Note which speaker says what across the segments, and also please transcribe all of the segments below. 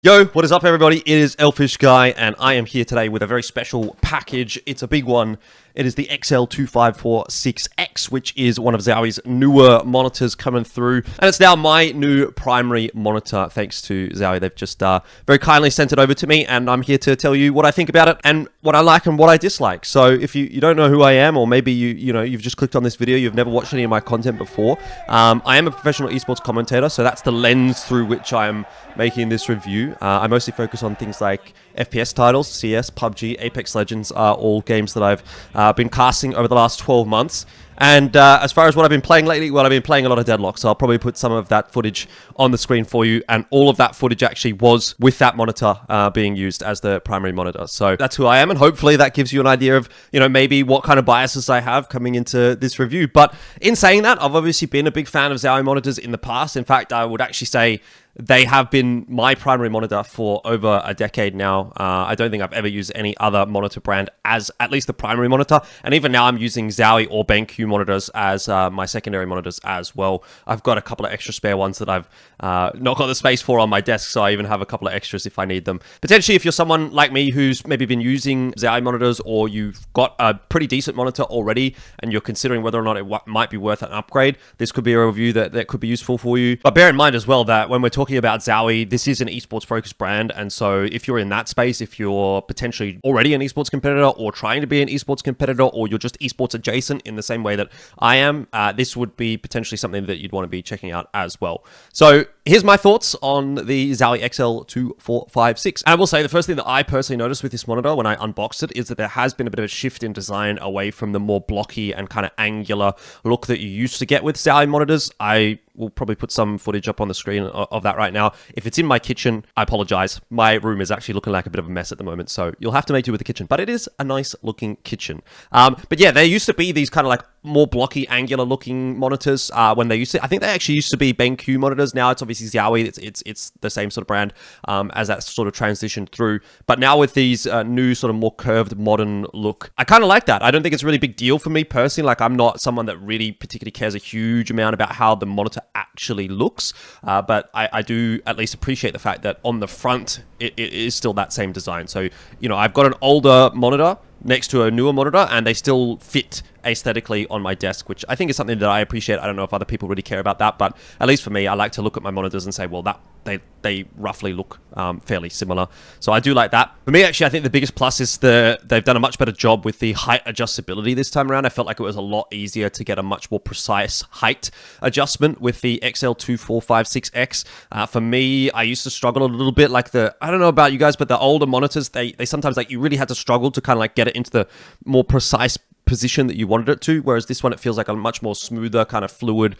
Speaker 1: Yo, what is up everybody? It is Elfishguy and I am here today with a very special package. It's a big one. It is the XL2546X, which is one of Zowie's newer monitors coming through. And it's now my new primary monitor, thanks to Zowie. They've just very kindly sent it over to me, and I'm here to tell you what I think about it and what I like and what I dislike. So if you don't know who I am, or maybe you've just clicked on this video, you've never watched any of my content before, I am a professional esports commentator, so that's the lens through which I am making this review. I mostly focus on things like FPS titles, CS, PUBG, Apex Legends are all games that I've been casting over the last 12 months. And as far as what I've been playing lately, well, I've been playing a lot of Deadlock, so I'll probably put some of that footage on the screen for you. And all of that footage actually was with that monitor being used as the primary monitor. So that's who I am, and hopefully that gives you an idea of, maybe what kind of biases I have coming into this review. But in saying that, I've obviously been a big fan of Zowie monitors in the past. In fact, I would actually say they have been my primary monitor for over a decade now. I don't think I've ever used any other monitor brand as at least the primary monitor. And even now I'm using Zowie or BenQ monitors as my secondary monitors as well. I've got a couple of extra spare ones that I've not got the space for on my desk, so I even have a couple of extras if I need them. Potentially, if you're someone like me who's maybe been using Zowie monitors, or you've got a pretty decent monitor already and you're considering whether or not it might be worth an upgrade, this could be a review that could be useful for you. But bear in mind as well that when we're talking about Zowie, this is an esports focused brand, and so if you're in that space, if you're potentially already an esports competitor or trying to be an esports competitor, or you're just esports adjacent in the same way that I am, this would be potentially something that you'd want to be checking out as well. So here's my thoughts on the Zowie XL2456. And I will say the first thing that I personally noticed with this monitor when I unboxed it is that there has been a bit of a shift in design away from the more blocky and kind of angular look that you used to get with Zowie monitors. I will probably put some footage up on the screen of that right now. If it's in my kitchen, I apologize. My room is actually looking like a bit of a mess at the moment, so you'll have to make do with the kitchen, but it is a nice looking kitchen. But yeah, there used to be these kind of like more blocky, angular looking monitors when they used to, I think they actually used to be BenQ monitors. Now it's obviously Zowie. It's the same sort of brand as that sort of transitioned through. But now with these new sort of more curved modern look, I kind of like that. I don't think it's a really big deal for me personally. Like, I'm not someone that really particularly cares a huge amount about how the monitor actually looks, but I do at least appreciate the fact that on the front it is still that same design. So I've got an older monitor next to a newer monitor, and they still fit aesthetically on my desk, which I think is something that I appreciate. I don't know if other people really care about that, but at least for me, I like to look at my monitors and say, well, that they roughly look fairly similar. So I do like that. For me, actually, I think the biggest plus is they've done a much better job with the height adjustability this time around. I felt like it was a lot easier to get a much more precise height adjustment with the XL2456X. For me, I used to struggle a little bit, like I don't know about you guys, but the older monitors, they sometimes, like, you really had to struggle to kind of like get it into the more precise position that you wanted it to, whereas this one, it feels like a much more smoother kind of fluid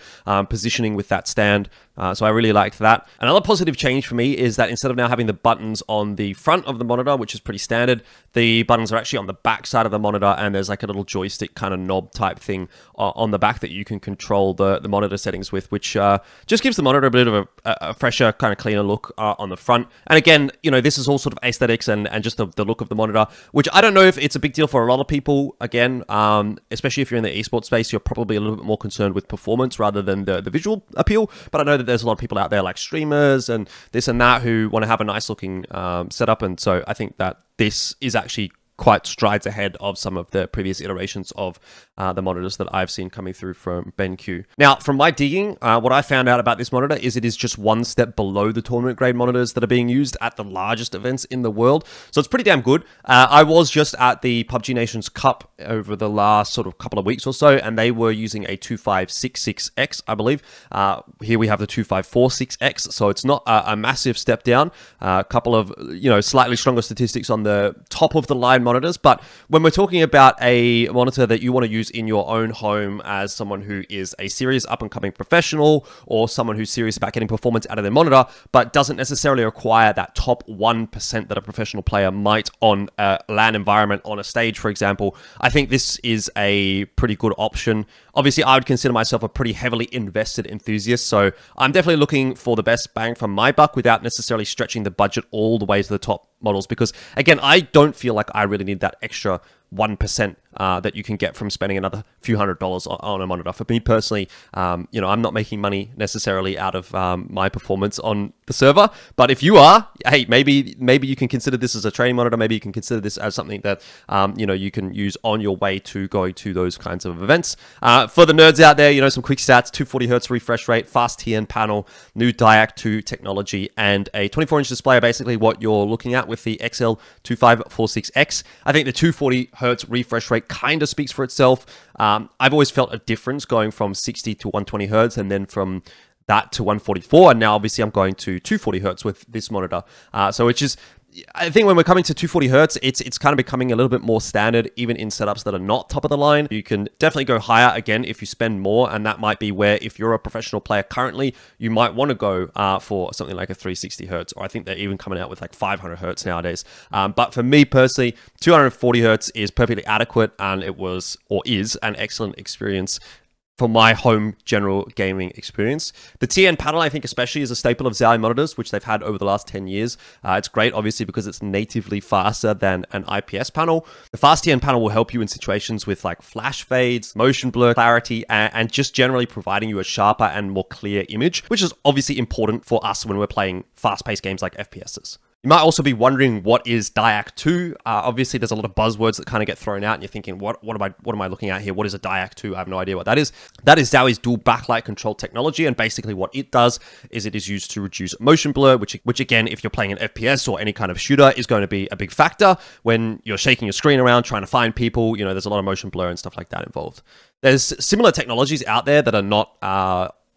Speaker 1: positioning with that stand. So I really liked that. Another positive change for me is that instead of now having the buttons on the front of the monitor, which is pretty standard, the buttons are actually on the back side of the monitor, and there's like a little joystick kind of knob type thing on the back that you can control the monitor settings with, which just gives the monitor a bit of a fresher, kind of cleaner look on the front. And again, this is all sort of aesthetics and just the look of the monitor, which I don't know if it's a big deal for a lot of people. Again, especially if you're in the esports space, you're probably a little bit more concerned with performance rather than the visual appeal. But I know that there's a lot of people out there like streamers and this and that who want to have a nice looking setup. And so I think that this is actually quite strides ahead of some of the previous iterations of the monitors that I've seen coming through from BenQ. Now, from my digging, what I found out about this monitor is it is just one step below the tournament grade monitors that are being used at the largest events in the world. So it's pretty damn good. I was just at the PUBG Nations Cup over the last sort of couple of weeks or so, and they were using a 2566X, I believe. Here we have the 2546X, so it's not a massive step down. A couple of, slightly stronger statistics on the top of the line monitors. But when we're talking about a monitor that you want to use in your own home as someone who is a serious up-and-coming professional, or someone who's serious about getting performance out of their monitor, but doesn't necessarily require that top 1% that a professional player might on a LAN environment, on a stage, for example, I think this is a pretty good option. Obviously, I would consider myself a pretty heavily invested enthusiast, so I'm definitely looking for the best bang for my buck without necessarily stretching the budget all the way to the top models, because again, I don't feel like I really need that extra 1% that you can get from spending another few $100s on a monitor. For me personally, you know, I'm not making money necessarily out of my performance on the server, but if you are, hey, maybe you can consider this as a training monitor. Maybe you can consider this as something that you know, you can use on your way to going to those kinds of events. For the nerds out there, you know, some quick stats: 240 hertz refresh rate, fast TN panel, new Diac 2 technology, and a 24-inch display are basically what you're looking at with the XL2546X. I think the 240 hertz refresh rate kind of speaks for itself. I've always felt a difference going from 60 to 120 hertz and then from that to 144, and now obviously I'm going to 240 hertz with this monitor. So it's just, I think when we're coming to 240 hertz, it's kind of becoming a little bit more standard, even in setups that are not top of the line. You can definitely go higher again if you spend more, and that might be where, if you're a professional player currently, you might want to go for something like a 360 hertz, or I think they're even coming out with like 500 hertz nowadays. But for me personally, 240 hertz is perfectly adequate, and it was, or is, an excellent experience for my home general gaming experience. The TN panel, I think especially, is a staple of Zowie monitors, which they've had over the last 10 years. It's great, obviously, because it's natively faster than an IPS panel. The fast TN panel will help you in situations with like flash fades, motion blur, clarity, and just generally providing you a sharper and more clear image, which is obviously important for us when we're playing fast-paced games like FPSs. You might also be wondering, what is Diac 2? Obviously, there's a lot of buzzwords that kind of get thrown out, and you're thinking, what am I looking at here? What is a Diac 2? I have no idea what that is. That is Zowie's dual backlight control technology, and basically what it does is it is used to reduce motion blur, which again, if you're playing an FPS or any kind of shooter, is going to be a big factor when you're shaking your screen around trying to find people. You know, there's a lot of motion blur and stuff like that involved. There's similar technologies out there that are not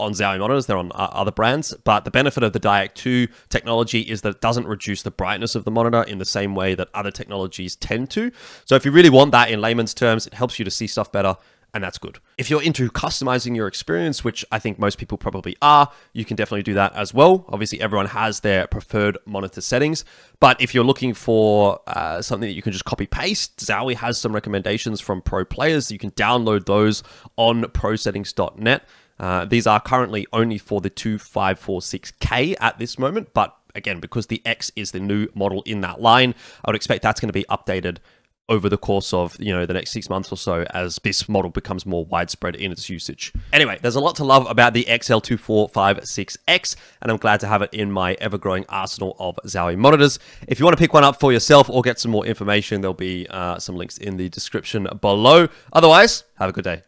Speaker 1: on Zowie monitors, they're on other brands, but the benefit of the Diac 2 technology is that it doesn't reduce the brightness of the monitor in the same way that other technologies tend to. So if you really want that in layman's terms, it helps you to see stuff better, and that's good. If you're into customizing your experience, which I think most people probably are, you can definitely do that as well. Obviously, everyone has their preferred monitor settings, but if you're looking for something that you can just copy paste, Zowie has some recommendations from pro players. You can download those on prosettings.net. These are currently only for the 2546K at this moment, but again, because the X is the new model in that line, I would expect that's going to be updated over the course of, you know, the next 6 months or so as this model becomes more widespread in its usage. Anyway, there's a lot to love about the XL2456X, and I'm glad to have it in my ever-growing arsenal of Zowie monitors. If you want to pick one up for yourself or get some more information, there'll be some links in the description below. Otherwise, have a good day.